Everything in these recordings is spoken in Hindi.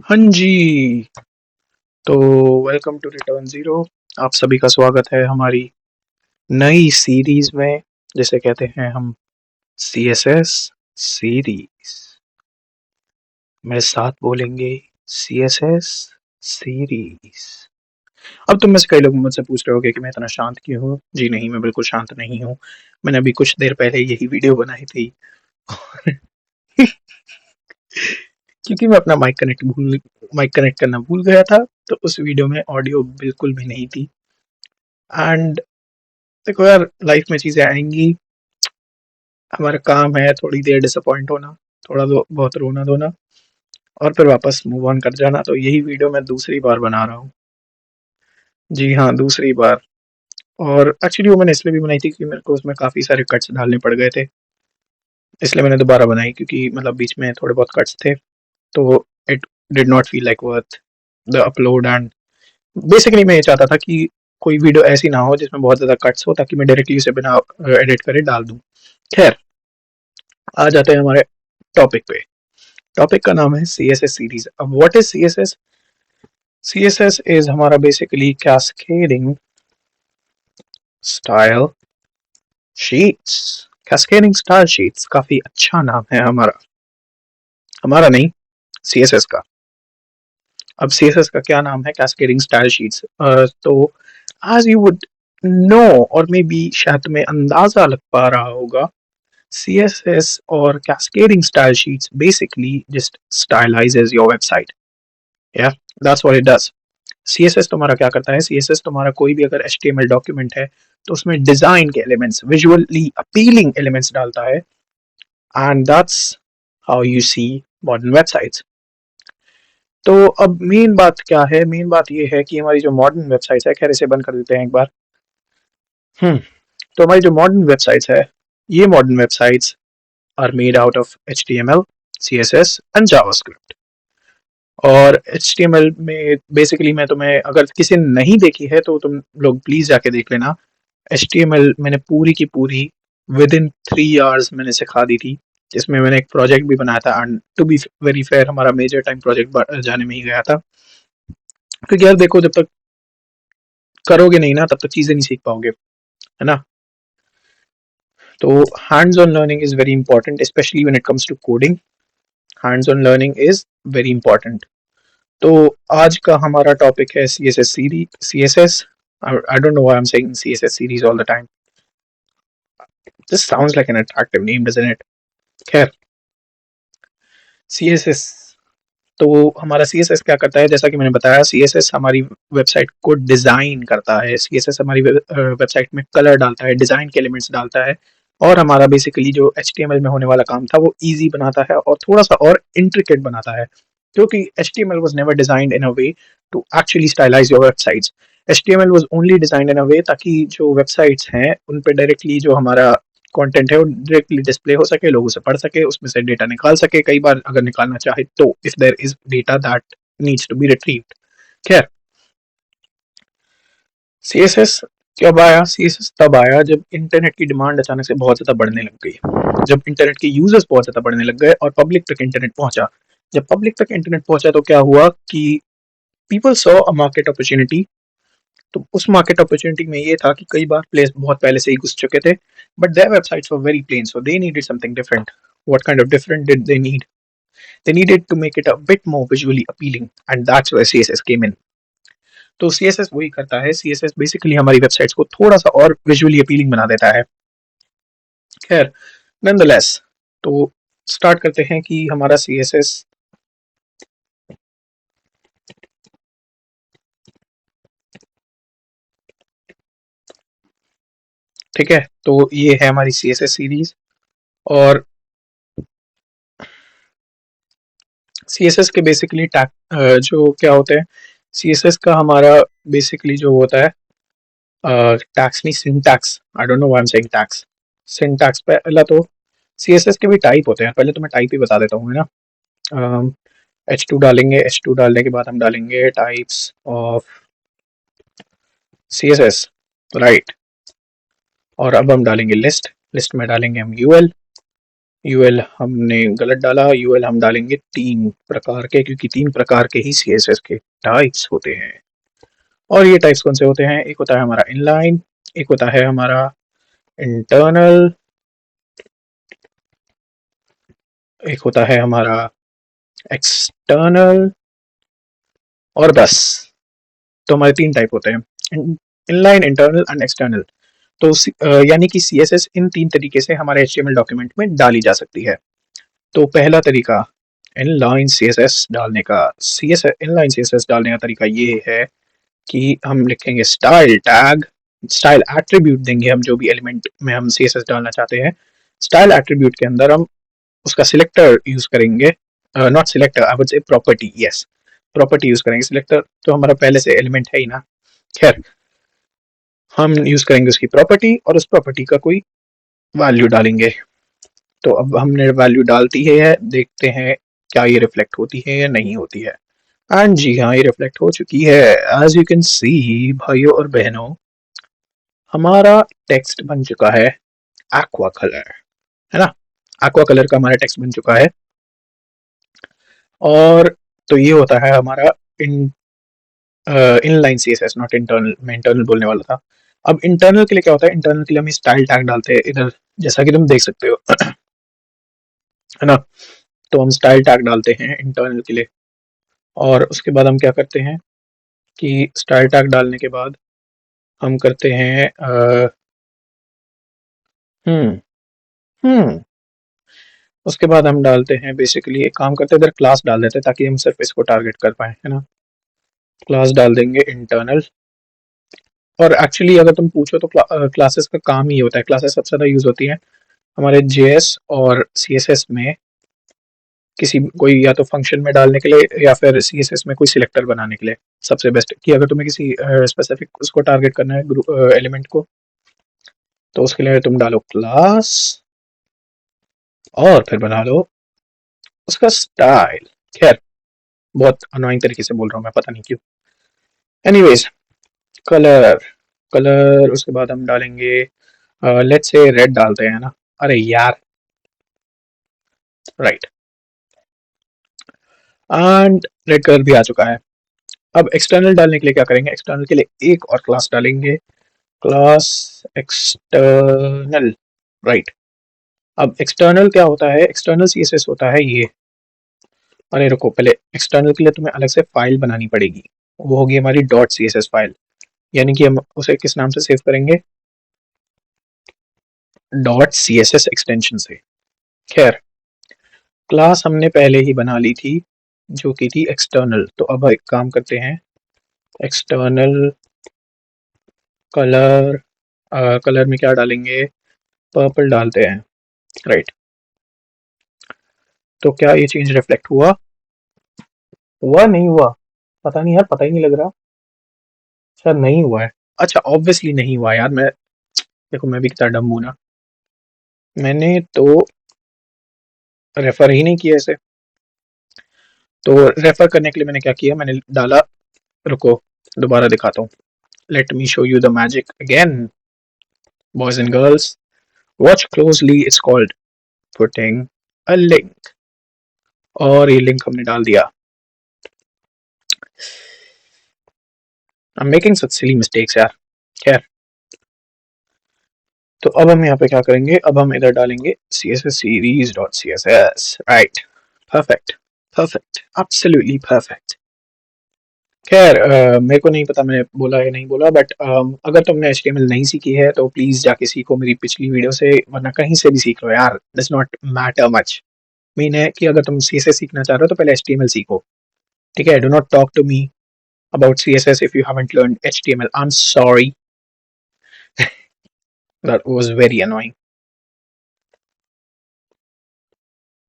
हाँ जी। तो वेलकम टू रिटर्न ज़ीरो। आप सभी का स्वागत है हमारी नई सीरीज में, जिसे कहते हैं हम CSS सीरीज। मेरे साथ बोलेंगे CSS सीरीज। अब तुम में से कई लोग मुझसे पूछ रहे होगे कि मैं इतना शांत क्यों हूँ। जी नहीं, मैं बिल्कुल शांत नहीं हूँ। मैंने अभी कुछ देर पहले यही वीडियो बनाई थी क्योंकि मैं अपना माइक कनेक्ट करना भूल गया था। तो उस वीडियो में ऑडियो बिल्कुल भी नहीं थी। एंड देखो यार, लाइफ में चीजें आएंगी। हमारा काम है थोड़ी देर डिसअपॉइंट होना, थोड़ा बहुत रोना धोना, और फिर वापस मूव ऑन कर जाना। तो यही वीडियो मैं दूसरी बार बना रहा हूँ। जी हाँ, दूसरी बार। और एक्चुअली वो मैंने इसलिए भी बनाई थी क्योंकि मेरे को उसमें काफ़ी सारे कट्स डालने पड़ गए थे। इसलिए मैंने दोबारा बनाई, क्योंकि मतलब बीच में थोड़े बहुत कट्स थे। तो it did not feel like worth the upload. And basically मैं ये चाहता था कि कोई वीडियो ऐसी ना हो जिसमें बहुत ज़्यादा कट्स हो, ताकि मैं डायरेक्टली उसे बिना एडिट करे डाल दूँ। खैर, आ जाते हैं हमारे टॉपिक पे। टॉपिक का नाम है CSS सीरीज। अब व्हाट इज CSS? CSS इज हमारा basically cascading style sheets. Cascading style sheets काफी अच्छा नाम है हमारा। हमारा नहीं, CSS का। अब CSS का क्या नाम है? Cascading style sheets. तो एज यू वुड नो, और मे बी शायद तुम्हें अंदाजा लग पा रहा होगा, CSS और cascading style sheets basically just stylizes your website. Yeah, that's what it does. CSS तुम्हारा क्या करता है? CSS तुम्हारा कोई भी अगर HTML डॉक्यूमेंट है तो उसमें डिजाइन के एलिमेंट्स, विजुअली अपीलिंग एलिमेंट्स डालता है। And that's how you see modern websites. तो अब मेन बात क्या है? मेन बात ये है कि हमारी जो मॉडर्न वेबसाइट्स है, खैर इसे बंद कर देते हैं एक बार। हम्म तो हमारी जो मॉडर्न वेबसाइट्स है, ये modern websites are made out of HTML, CSS and JavaScript. और HTML में बेसिकली, मैं तुम्हें, अगर किसी ने नहीं देखी है तो तुम लोग प्लीज जाके देख लेना। HTML मैंने पूरी की पूरी विद इन 3 आवर्स मैंने सिखा दी थी। जिसमें मैंने एक प्रोजेक्ट भी बनाया था। And to be very fair, हमारा मेजर टाइम प्रोजेक्ट जाने में ही गया था। क्योंकि यार देखो, जब तक करोगे नहीं ना, तब तक चीजें नहीं सीख पाओगे, है ना। तो hands on learning is very important, specially when it comes to coding. Hands on learning is very important. तो आज का हमारा टॉपिक है CSS series. CSS, I don't know why I'm saying CSS series all the time. This sounds like an attractive name, doesn't it? खैर, CSS। तो हमारा CSS क्या करता है? जैसा कि मैंने बताया, CSS हमारी वेबसाइट को डिजाइन करता है। CSS हमारी वेबसाइट में कलर डालता है, डिजाइन के एलिमेंट्स डालता है। और हमारा बेसिकली जो HTML में होने वाला काम था वो इजी बनाता है और थोड़ा सा और इंट्रिकेट बनाता है। क्योंकि HTML was never designed in a way to actually stylize your websites. HTML was only designed in a way ताकि जो वेबसाइट्स हैं उन पे डायरेक्टली जो हमारा कंटेंट है वो डायरेक्टली डिस्प्ले हो सके, लोग उसे पढ़ सके, उसमें से डेटा निकाल सके, कई बार अगर निकालना चाहे तो, if there is data that needs to be retrieved. खैर, CSS कब आया? CSS तब आया जब इंटरनेट की डिमांड अचानक से बहुत ज़्यादा बढ़ने लग गई। जब इंटरनेट के यूजर्स बहुत ज़्यादा बढ़ने लग गए और पब्लिक तक इंटरनेट पहुंचा। जब पब्लिक तक इंटरनेट पहुंचा तो क्या हुआ कि people saw a market opportunity. तो उस मार्केट अपॉर्चुनिटी में ये था कि कई बार प्लेयर्स बहुत पहले से ही घुस चुके थे, but there websites were very plain, so they needed something different. What kind of different did they need? They needed to make it a bit more visually appealing, and that's where CSS came in. तो CSS वही करता है। CSS बेसिकली हमारी वेबसाइट्स को थोड़ा सा और विजुअली अपीलिंग बना देता है। खैर, नॉनदलेस, तो स्टार्ट करते हैं कि हमारा CSS। ठीक है, तो ये है हमारी CSS सीरीज। और CSS के बेसिकली टैग जो क्या होते हैं, CSS का हमारा बेसिकली जो होता है, टैक्स नहीं, syntax. I don't know why I am saying tax. Syntax पहला तो, CSS के भी टाइप होते हैं। पहले तो मैं टाइप ही बता देता हूँ, है ना। H2 डालेंगे, H2 डालने के बाद हम डालेंगे टाइप्स ऑफ CSS, राइट। और अब हम डालेंगे लिस्ट। लिस्ट में डालेंगे हम UL। यूएल हमने गलत डाला, यूएल हम डालेंगे 3 प्रकार के, क्योंकि 3 प्रकार के ही सीएसएस के टाइप्स होते हैं। और ये टाइप्स कौन से होते हैं? एक होता है हमारा इनलाइन, एक होता है हमारा इंटरनल, एक होता है हमारा एक्सटर्नल, और बस। तो हमारे 3 टाइप होते हैं, इनलाइन, इंटरनल एंड एक्सटर्नल। तो यानी कि सीएसएस इन 3 तरीके से हमारे एचटीएमएल डॉक्यूमेंट में डाली जा सकती है। तो पहला तरीका इनलाइन सीएसएस डालने का, सीएसएस इनलाइन सीएसएस डालने का तरीका ये है कि हम लिखेंगे स्टाइल टैग, स्टाइल एट्रीब्यूट देंगे हम जो भी एलिमेंट में हम सीएसएस डालना चाहते हैं। स्टाइल एट्रीब्यूट के अंदर हम उसका सिलेक्टर यूज करेंगे, not selector, I would say property, yes property use करेंगे। सिलेक्टर तो हमारा पहले से एलिमेंट है ही ना, खैर हम यूज करेंगे उसकी प्रॉपर्टी और उस प्रॉपर्टी का कोई वैल्यू डालेंगे। तो अब हमने वैल्यू डालती है, देखते हैं क्या ये रिफ्लेक्ट होती है या नहीं होती है। एंड जी हाँ, ये रिफ्लेक्ट हो चुकी है। एज यू कैन सी भाइयों और बहनों, हमारा टेक्स्ट बन चुका है एक्वा कलर, है ना। एक्वा कलर का हमारा टेक्स्ट बन चुका है। और तो ये होता है हमारा इनलाइन सीएसएस, नॉट इंटरनल। मैं इंटरनल बोलने वाला था। अब इंटरनल के लिए क्या होता है? इंटरनल के लिए हम स्टाइल टैग डालते हैं इधर, जैसा कि तुम देख सकते हो है ना। तो हम स्टाइल टैग डालते हैं इंटरनल के लिए, और उसके बाद हम क्या करते हैं कि स्टाइल टैग डालने के बाद हम करते हैं हम्म हम्म उसके बाद हम डालते हैं, बेसिकली एक काम करते हैं, इधर क्लास डाल देते हैं ताकि हम सिर्फ इसको टारगेट कर पाए, है ना। क्लास डाल देंगे इंटरनल। और एक्चुअली अगर तुम पूछो तो क्लासेस का काम ही होता है, क्लासेस सबसे ज़्यादा यूज होती है हमारे जेएस और सीएसएस में, किसी कोई या तो फंक्शन में डालने के लिए या फिर सीएसएस में कोई सिलेक्टर बनाने के लिए। सबसे बेस्ट कि अगर तुम्हें किसी स्पेसिफिक उसको टारगेट करना है, ग्रुप एलिमेंट को, तो उसके लिए तुम डालो क्लास और फिर बना लो उसका स्टाइल। खैर बहुत अनोइंग तरीके से बोल रहा हूँ मैं, पता नहीं क्यों। एनीवेज, कलर, कलर उसके बाद हम डालेंगे, लेट्स से रेड डालते हैं ना। अरे यार, राइट, एंड रेड कलर भी आ चुका है। अब एक्सटर्नल डालने के लिए क्या करेंगे? एक्सटर्नल के लिए एक और क्लास डालेंगे, क्लास एक्सटर्नल, राइट। अब एक्सटर्नल क्या होता है? एक्सटर्नल सीएसएस होता है ये, अरे रुको, पहले एक्सटर्नल के लिए तुम्हें अलग से फाइल बनानी पड़ेगी। वो होगी हमारी डॉट सीएसएस फाइल, यानी कि हम उसे किस नाम से सेव करेंगे? डॉट सीएसएस एक्सटेंशन से। खैर, क्लास हमने पहले ही बना ली थी जो कि थी एक्सटर्नल। तो अब एक काम करते हैं, एक्सटर्नल कलर, कलर में क्या डालेंगे? पर्पल डालते हैं, राइट। तो क्या ये चेंज रिफ्लेक्ट हुआ? हुआ नहीं हुआ? पता नहीं यार, पता ही नहीं लग रहा, शायद नहीं हुआ है। अच्छा, ऑब्वियसली नहीं हुआ यार, मैं देखो मैं भी कितना डम हूं ना, मैंने तो रेफर ही नहीं किया इसे। तो रेफर करने के लिए मैंने क्या किया, मैंने डाला, रुको दोबारा दिखाता हूँ, let me show you the magic again. Boys and girls, watch closely, it's called putting a link. और ये लिंक हमने डाल दिया। I am making such silly mistakes यार। खैर, तो अब हम यहाँ पे क्या करेंगे? अब हम इधर डालेंगे css series dot css, right. Perfect, perfect, absolutely perfect. खैर, मेरे को नहीं पता मैंने बोला या नहीं बोला, बट अगर तुमने HTML नहीं सीखी है तो प्लीज जाके सीखो मेरी पिछली वीडियो से, वरना कहीं से भी सीख लो यार, does not matter much. Mean है कि अगर तुम CSS सीखना चाह रहे हो तो पहले HTML सीखो, ठीक है। Do not talk to me about CSS if you haven't learned HTML. I'm sorry. That was very annoying.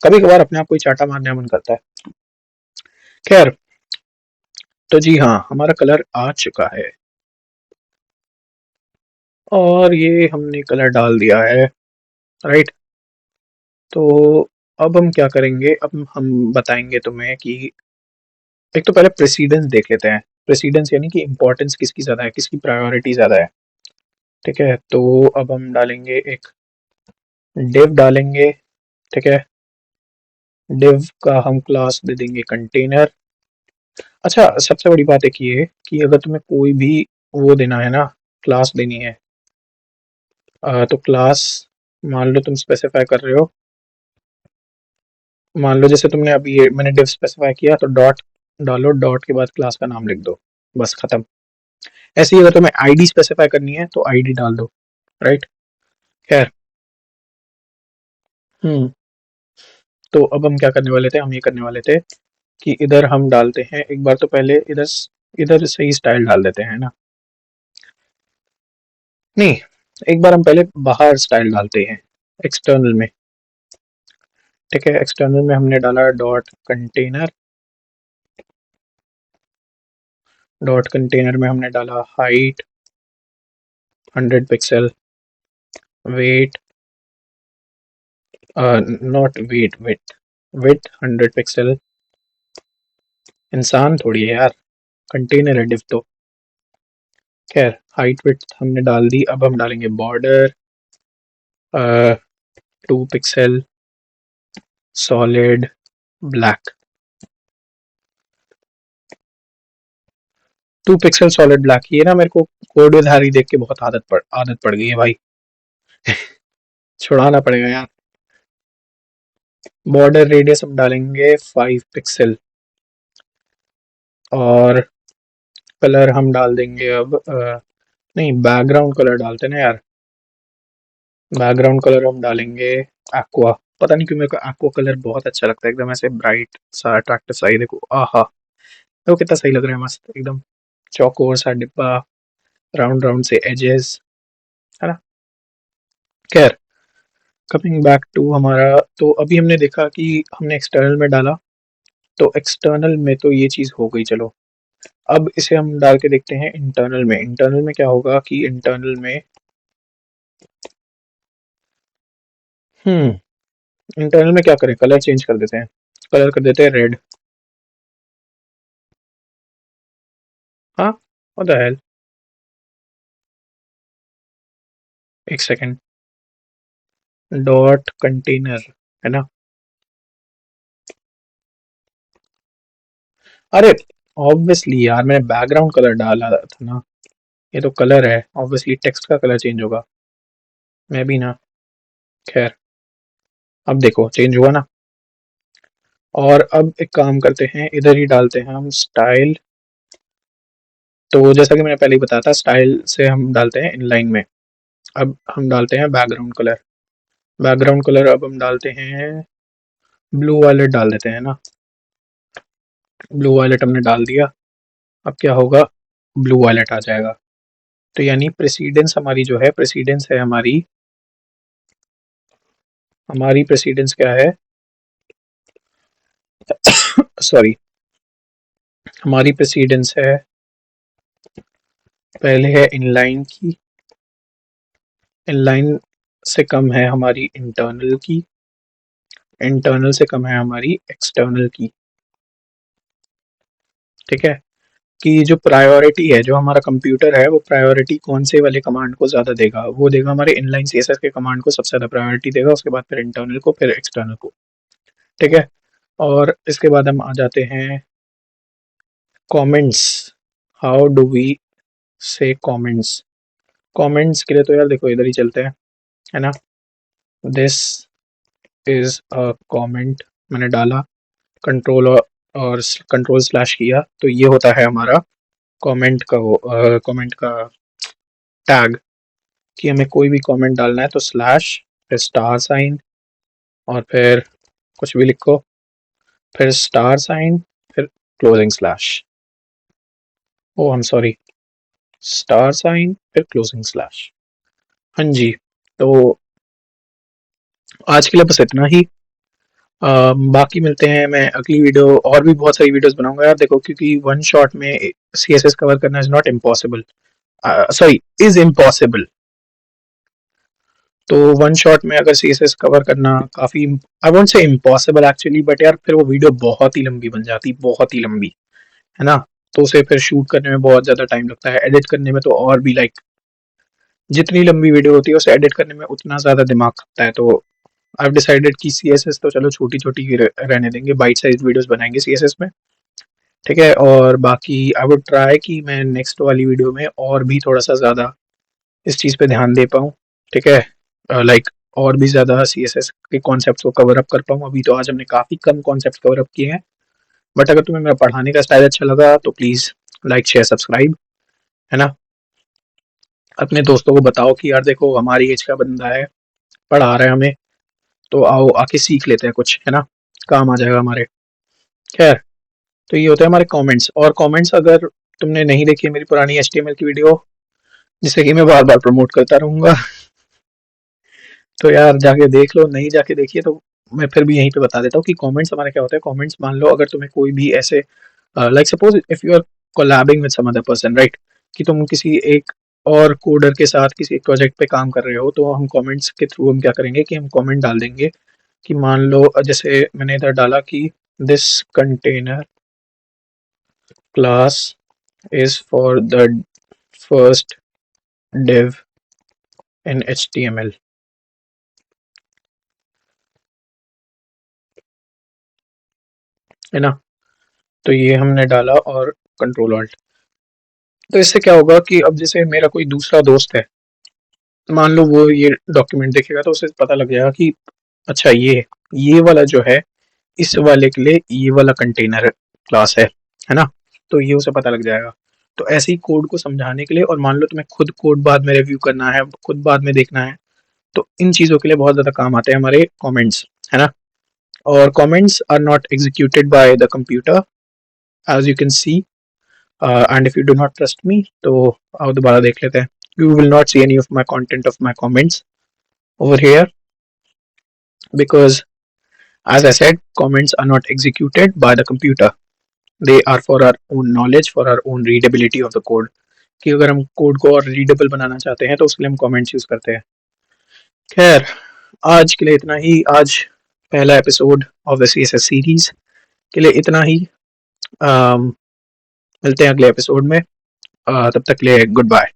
कभी कभार अपने आप को ही चाटा मारने का मन करता है। खैर, तो जी हाँ, हमारा कलर आ चुका है और ये हमने कलर डाल दिया है, राइट। तो अब हम क्या करेंगे? अब हम बताएंगे तुम्हें कि एक तो पहले प्रेसिडेंस देख लेते हैं। प्रेसिडेंस यानी कि इम्पोर्टेंस किसकी ज़्यादा है, किसकी प्रायोरिटी ज़्यादा है, ठीक है। तो अब हम डालेंगे एक डिव डालेंगे, ठीक है। div का हम क्लास दे देंगे कंटेनर। अच्छा, सबसे बड़ी बात एक ये कि अगर तुम्हें कोई भी वो देना है ना, क्लास देनी है, तो क्लास मान लो तुम स्पेसिफाई कर रहे हो, मान लो जैसे तुमने अभी ये मैंने div स्पेसिफाई किया तो डॉट डालो, डॉट के बाद क्लास का नाम लिख दो, बस खत्म। ऐसे ही अगर तुम्हें आईडी स्पेसिफाई करनी है तो आईडी डाल दो, राइट। खैर, हम्म तो अब हम क्या करने वाले थे, हम ये करने वाले थे कि इधर हम डालते हैं एक बार, तो पहले इधर इधर सही स्टाइल डाल देते हैं ना, नहीं, एक बार हम पहले बाहर स्टाइल डालते हैं एक्सटर्नल में। ठीक है, एक्सटर्नल में हमने डाला डॉट कंटेनर, डॉट कंटेनर में हमने डाला height 100 pixel, wait not wait, width 100 pixel. इंसान थोड़ी है यार, कंटेनर है div तो। खैर, हाइट विथ हमने डाल दी, अब हम डालेंगे border 2 pixel solid black, 2 pixel solid black. ये ना मेरे को कोड उधारी देख के बहुत आदत पड़ गई है भाई, छुड़ाना पड़ेगा यार। बॉर्डर रेडियस हम डालेंगे 5 पिक्सल, और कलर हम डाल देंगे अब नहीं, बैकग्राउंड कलर डालते ना यार, बैकग्राउंड कलर हम डालेंगे एक्वा। पता नहीं क्यों मेरे को एक्वा कलर बहुत अच्छा लगता है, एकदम ऐसे ब्राइट सा, अट्रैक्टिव सा। ये देखो, आहा, देखो कितना सही लग रहा है, मस्त एकदम चौकोर सा डिब्बा, राउंड राउंड से एजेस, है ना। खैर, कमिंग बैक टू हमारा, तो अभी हमने देखा कि हमने एक्सटर्नल में डाला, तो एक्सटर्नल में तो ये चीज़ हो गई, चलो अब इसे हम डाल के देखते हैं इंटरनल में। इंटरनल में क्या होगा कि इंटरनल में इंटरनल में क्या करें, कलर चेंज कर देते हैं, कलर कर देते हैं रेड। हाँ, व्हाट द हेल, एक सेकेंड, डॉट कंटेनर है ना, अरे ऑब्वियसली यार मैंने बैकग्राउंड कलर डाला था ना, ये तो कलर है, ऑब्वियसली टेक्स्ट का कलर चेंज होगा, मैं भी ना। खैर, अब देखो चेंज हुआ ना। और अब एक काम करते हैं, इधर ही डालते हैं हम स्टाइल। तो जैसा कि मैंने पहले ही बताया था, स्टाइल से हम डालते हैं इनलाइन में। अब हम डालते हैं बैकग्राउंड कलर, बैकग्राउंड कलर अब हम डालते हैं ब्लू वायलेट डाल देते हैं ना, ब्लू वायलेट हमने डाल दिया। अब क्या होगा, ब्लू वायलेट आ जाएगा। तो यानी प्रेसिडेंस हमारी जो है, प्रेसिडेंस है हमारी, हमारी प्रेसिडेंस क्या है, सॉरी, हमारी प्रेसिडेंस है, पहले है इनलाइन की, इनलाइन से कम है हमारी इंटरनल की, इंटरनल से कम है हमारी एक्सटर्नल की। ठीक है, कि जो प्रायोरिटी है, जो हमारा कंप्यूटर है, वो प्रायोरिटी कौन से वाले कमांड को ज़्यादा देगा, वो देगा हमारे इनलाइन सीएसएस के कमांड को सबसे ज़्यादा प्रायोरिटी देगा, उसके बाद फिर इंटरनल को, फिर एक्सटर्नल को। ठीक है, और इसके बाद हम आ जाते हैं कमेंट्स। हाउ डू वी से कमेंट्स, कमेंट्स के लिए तो यार देखो इधर ही चलते हैं, है ना। दिस इज अ कमेंट मैंने डाला, कंट्रोल और कंट्रोल स्लैश किया, तो ये होता है हमारा कमेंट का, वो कमेंट का टैग, कि हमें कोई भी कमेंट डालना है तो स्लैश, फिर स्टार साइन, और फिर कुछ भी लिखो, फिर स्टार साइन, फिर closing slash, oh I am sorry, star sign फिर क्लोजिंग स्लैश। हाँ जी, तो आज के लिए बस इतना ही। बाकी मिलते हैं, मैं अगली वीडियो, और भी बहुत सारी वीडियोस बनाऊंगा यार, देखो क्योंकि वन शॉट में सीएसएस कवर करना is not impossible, sorry, is impossible. तो वन शॉट में अगर सीएसएस कवर करना काफ़ी, I won't say impossible actually, but यार फिर वो वीडियो बहुत ही लंबी बन जाती, बहुत ही लंबी, है ना। तो उसे फिर शूट करने में बहुत ज़्यादा टाइम लगता है, एडिट करने में तो और भी, लाइक जितनी लंबी वीडियो होती है उसे एडिट करने में उतना ज़्यादा दिमाग खपता है, तो आई हैव डिसाइडेड कि CSS तो चलो छोटी छोटी रहने देंगे, बाइट साइज वीडियोस बनाएंगे CSS में, ठीक है। और बाकी आई वुड ट्राई कि मैं नेक्स्ट वाली वीडियो में और भी थोड़ा सा ज़्यादा इस चीज़ पे ध्यान दे पाऊँ, ठीक है। लाइक और भी ज़्यादा CSS के कॉन्सेप्ट्स को कवर अप कर पाऊँ। अभी तो आज हमने काफ़ी कम कॉन्सेप्ट कवर अप किए हैं, बट अगर तुम्हें मेरा पढ़ाने का स्टाइल अच्छा लगा तो प्लीज़ लाइक शेयर सब्सक्राइब, है ना। अपने दोस्तों को बताओ कि यार देखो हमारी एज का बंदा है, पढ़ा रहा है हमें, तो आओ आके सीख लेते हैं कुछ, है ना, काम आ जाएगा हमारे। खैर, तो ये होता है हमारे कमेंट्स। और कमेंट्स अगर तुमने नहीं देखी है मेरी पुरानी HTML की वीडियो, जिसे कि मैं बार बार प्रमोट करता रहूँगा, तो यार जाके देख लो। नहीं जाके देखिए तो मैं फिर भी यहीं पे बता देता हूँ कि कमेंट्स हमारा क्या होता है। कमेंट्स, मान लो अगर तुम्हें कोई भी ऐसे like suppose if you are collabing with some other person, right, कि तुम किसी एक और कोडर के साथ किसी एक प्रोजेक्ट पे काम कर रहे हो, तो हम कमेंट्स के थ्रू हम क्या करेंगे कि हम कमेंट डाल देंगे कि मान लो जैसे मैंने इधर डाला कि this container class is for the first div in HTML, है ना। तो ये हमने डाला और कंट्रोल ऑल्ट। तो इससे क्या होगा कि अब जैसे मेरा कोई दूसरा दोस्त है, मान लो वो ये डॉक्यूमेंट देखेगा तो उसे पता लग जाएगा कि अच्छा ये वाला जो है, इस वाले के लिए ये वाला कंटेनर क्लास है ना। तो ये उसे पता लग जाएगा। तो ऐसे ही कोड को समझाने के लिए, और मान लो तुम्हें खुद कोड बाद में रिव्यू करना है, खुद बाद में देखना है, तो इन चीज़ों के लिए बहुत ज़्यादा काम आते हैं हमारे कमेंट्स, है ना। और comments are not executed by the computer, as you can see, and if you do not trust me तो आओ दोबारा देख लेते हैं। You will not see any of my content of my comments over here, because as I said, comments are not executed by the computer. They are for our own knowledge, for our own readability of the code. कि अगर हम कोड को और रीडेबल बनाना चाहते हैं तो उसके लिए हम कमेंट्स यूज करते हैं। खैर, आज के लिए इतना ही। आज पहला episode of the CSS series के लिए इतना ही। मिलते हैं अगले एपिसोड में। तब तक के लिए गुड बाय।